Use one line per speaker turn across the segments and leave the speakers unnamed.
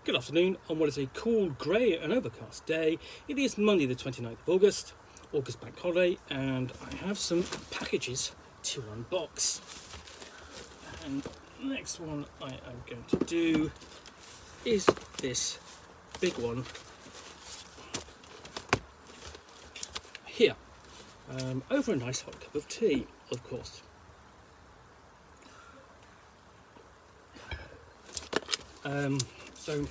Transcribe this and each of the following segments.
Good afternoon on what is a cool, grey and overcast day. It is Monday the 29th of August bank holiday, and I have some packages to unbox. And the next one I am going to do is this big one here, over a nice hot cup of tea, of course. So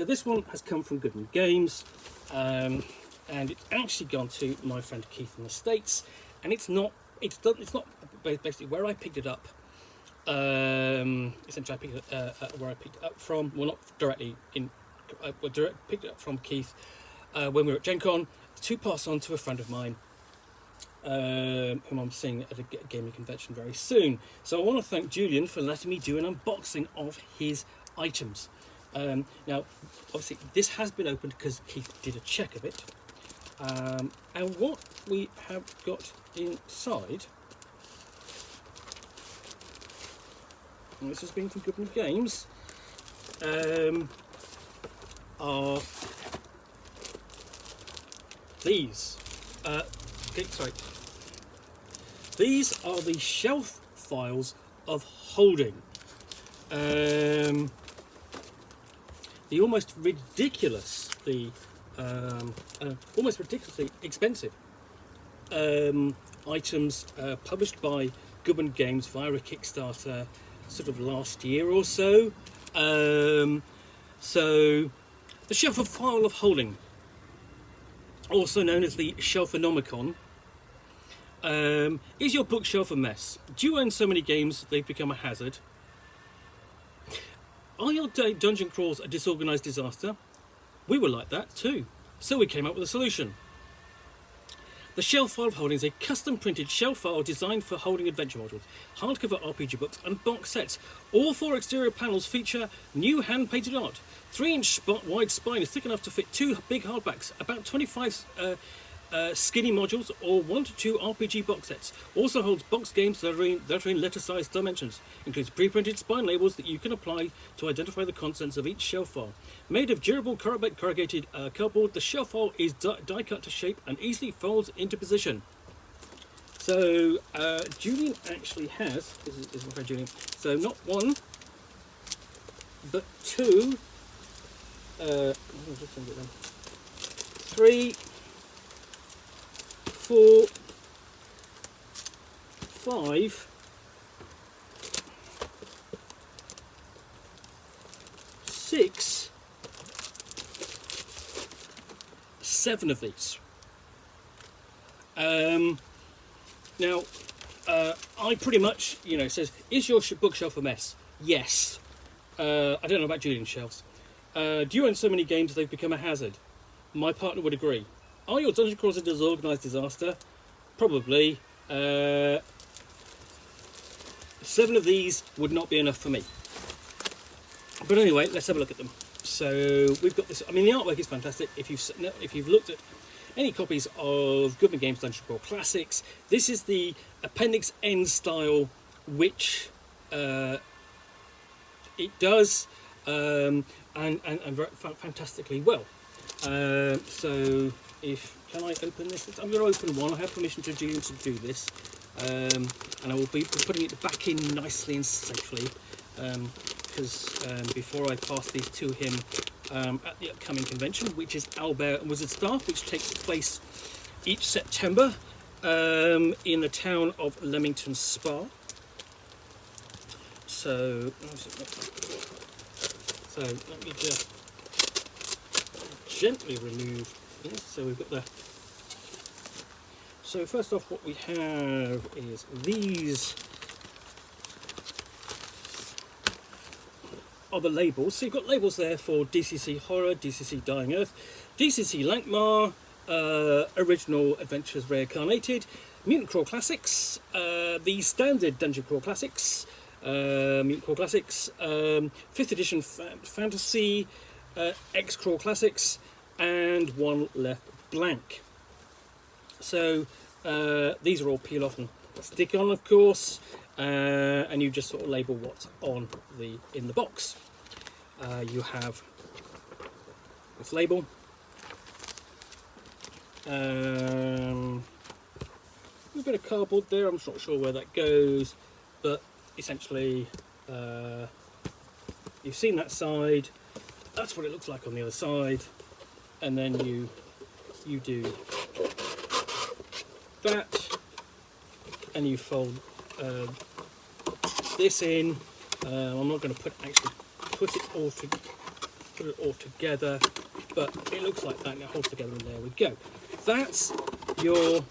this one has come from Goodman Games, and it's actually gone to my friend Keith in the States, and it's not basically where I picked it up. Essentially, I picked it where I picked it up from. Well, not directly in. Picked it up from Keith when we were at Gen Con to pass on to a friend of mine, whom I'm seeing at a gaming convention very soon. So I want to thank Julian for letting me do an unboxing of his items. Now, obviously, this has been opened because Keith did a check of it. And what we have got inside, and this has been from Goodman Games, are these. These are the shelf files of holding. The almost ridiculously expensive items published by Goodman Games via a Kickstarter sort of last year or so. So the shelf of file of holding, also known as the Shelfonomicon. Is your bookshelf a mess? Do you own so many games they've become a hazard? Are your dungeon crawls a disorganised disaster? We were like that too, so we came up with a solution. The Shelf File of Holding is a custom printed shelf file designed for holding adventure modules, hardcover RPG books and box sets. All 4 exterior panels feature new hand-painted art. 3-inch wide spine is thick enough to fit 2 big hardbacks, about 25 skinny modules or 1 to 2 RPG box sets. Also holds box games that are in letter-sized dimensions. Includes pre-printed spine labels that you can apply to identify the contents of each shelf file. Made of durable corrugated cardboard, the shelf file is die cut to shape and easily folds into position. So Julian actually has, this is my friend Julian, so not 1 but 2 3 4 5 6 7 of these. Now I pretty much, says, is your bookshelf a mess? Yes. I don't know about Julian's shelves. Do you own so many games they've become a hazard? My partner would agree. Are your dungeon crawls a disorganised disaster? Probably. 7 of these would not be enough for me. But anyway, let's have a look at them. So we've got this. I mean, the artwork is fantastic. If you've looked at any copies of Goodman Games Dungeon Crawl Classics, this is the Appendix N style, which it does and very fantastically well. So can I open this? I'm going to open one. I have permission to Julian to do this, and I will be putting it back in nicely and safely, because before I pass these to him at the upcoming convention, which is Owlbear and Wizard Staff, which takes place each September in the town of Leamington Spa. So let me just gently remove this. So we've got the. So first off, what we have is these are the labels. So you've got labels there for DCC Horror, DCC Dying Earth, DCC Lankmar, Original Adventures Reincarnated, Mutant Crawl Classics, the Standard Dungeon Crawl Classics, Mutant Crawl Classics, 5th Edition Fantasy, X Crawl Classics, and one left blank. So these are all peel off and stick on, of course. and you just sort of label what's in the box. You have this label, a bit of cardboard there. I'm not sure where that goes, but essentially you've seen that side. That's what it looks like on the other side, and then you do that, and you fold this in. I'm not going to put it all together, but it looks like that, and it holds together, and there we go. That's your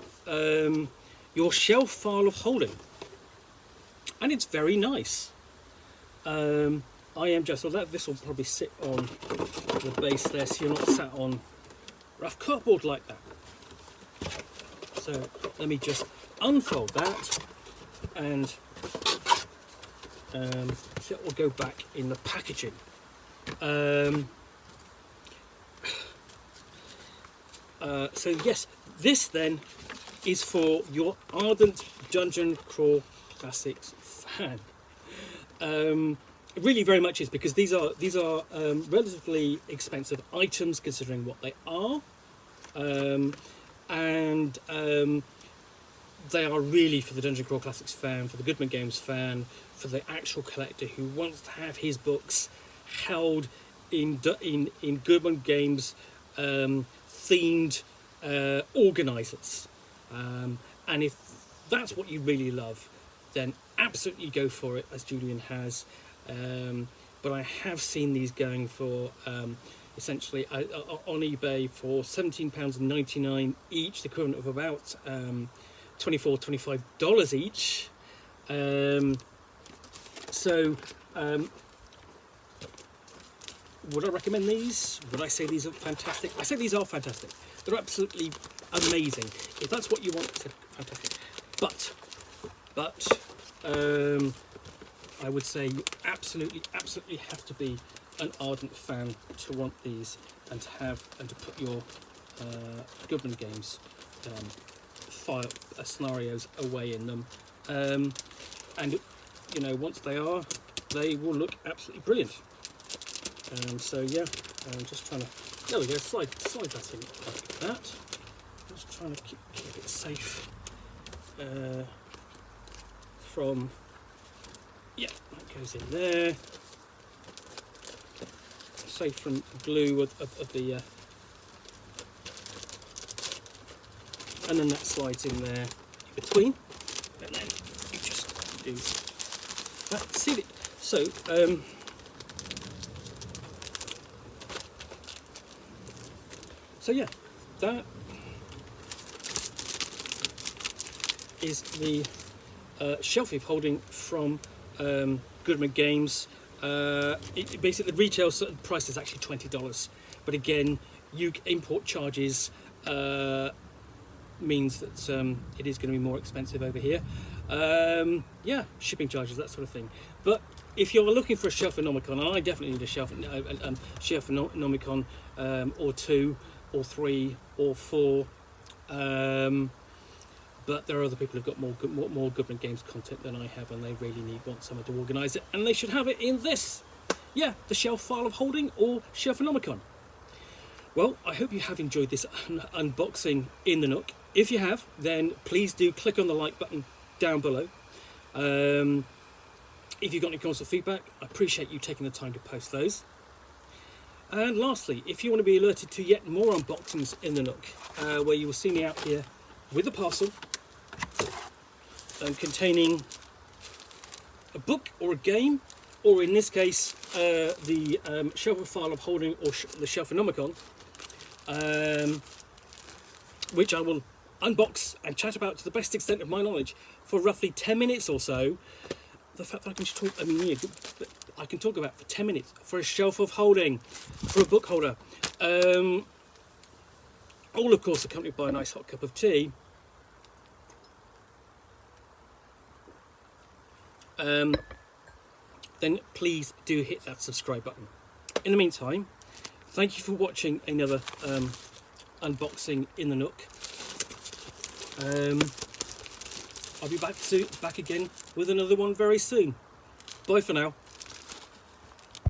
shelf file of holding, and it's very nice. This will probably sit on the base there, so you're not sat on rough cardboard like that. So let me just unfold that, and so it will go back in the packaging. So yes, this then is for your ardent Dungeon Crawl Classics fan. It really very much is, because these are relatively expensive items considering what they are, and they are really for the Dungeon Crawl Classics fan, for the Goodman Games fan, for the actual collector who wants to have his books held in Goodman Games themed organisers. And if that's what you really love, then absolutely go for it, as Julian has. But I have seen these going for essentially on eBay for £17.99 each, the equivalent of about $25 each. Would I recommend these? Would I say these are fantastic? I say these are fantastic. They're absolutely amazing. If that's what you want, it's fantastic. But I would say you absolutely have to be an ardent fan to want these, and to put your Goodman Games file scenarios away in them. And you know, once they will look absolutely brilliant. So yeah, I'm just trying to. There we go. Slide that in like that. Just trying to keep it safe from. Yeah, that goes in there. Safe from glue of the. And then that slides in there in between, and then you just do that. See it. So. So yeah, that is the shelf leaf holding from Goodman Games. Basically, the retail price is actually $20, but again, import charges means that it is going to be more expensive over here. Yeah, shipping charges, that sort of thing. But if you're looking for a Shelf-O-Nomicon, and I definitely need a Shelf-O-Nomicon or two, or three, or four, but there are other people who've got more Goodman Games content than I have, and they really want someone to organise it, and they should have it in this, yeah, the shelf file of holding, or Shelf-O-Nomicon. Well, I hope you have enjoyed this unboxing in the Nook. If you have, then please do click on the like button down below. If you've got any comments or feedback, I appreciate you taking the time to post those. And lastly, if you want to be alerted to yet more unboxings in the Nook, where you will see me out here with a parcel containing a book or a game, or in this case, the shelf file of holding, or the Shelf-O-Nomicon, which I will unbox and chat about to the best extent of my knowledge for roughly 10 minutes or so. The fact that I can just talk, I can talk about for 10 minutes for a shelf of holding, for a book holder. All, of course, accompanied by a nice hot cup of tea. Then please do hit that subscribe button. In the meantime, thank you for watching another unboxing in the Nook. I'll be back again with another one very soon. Bye for now.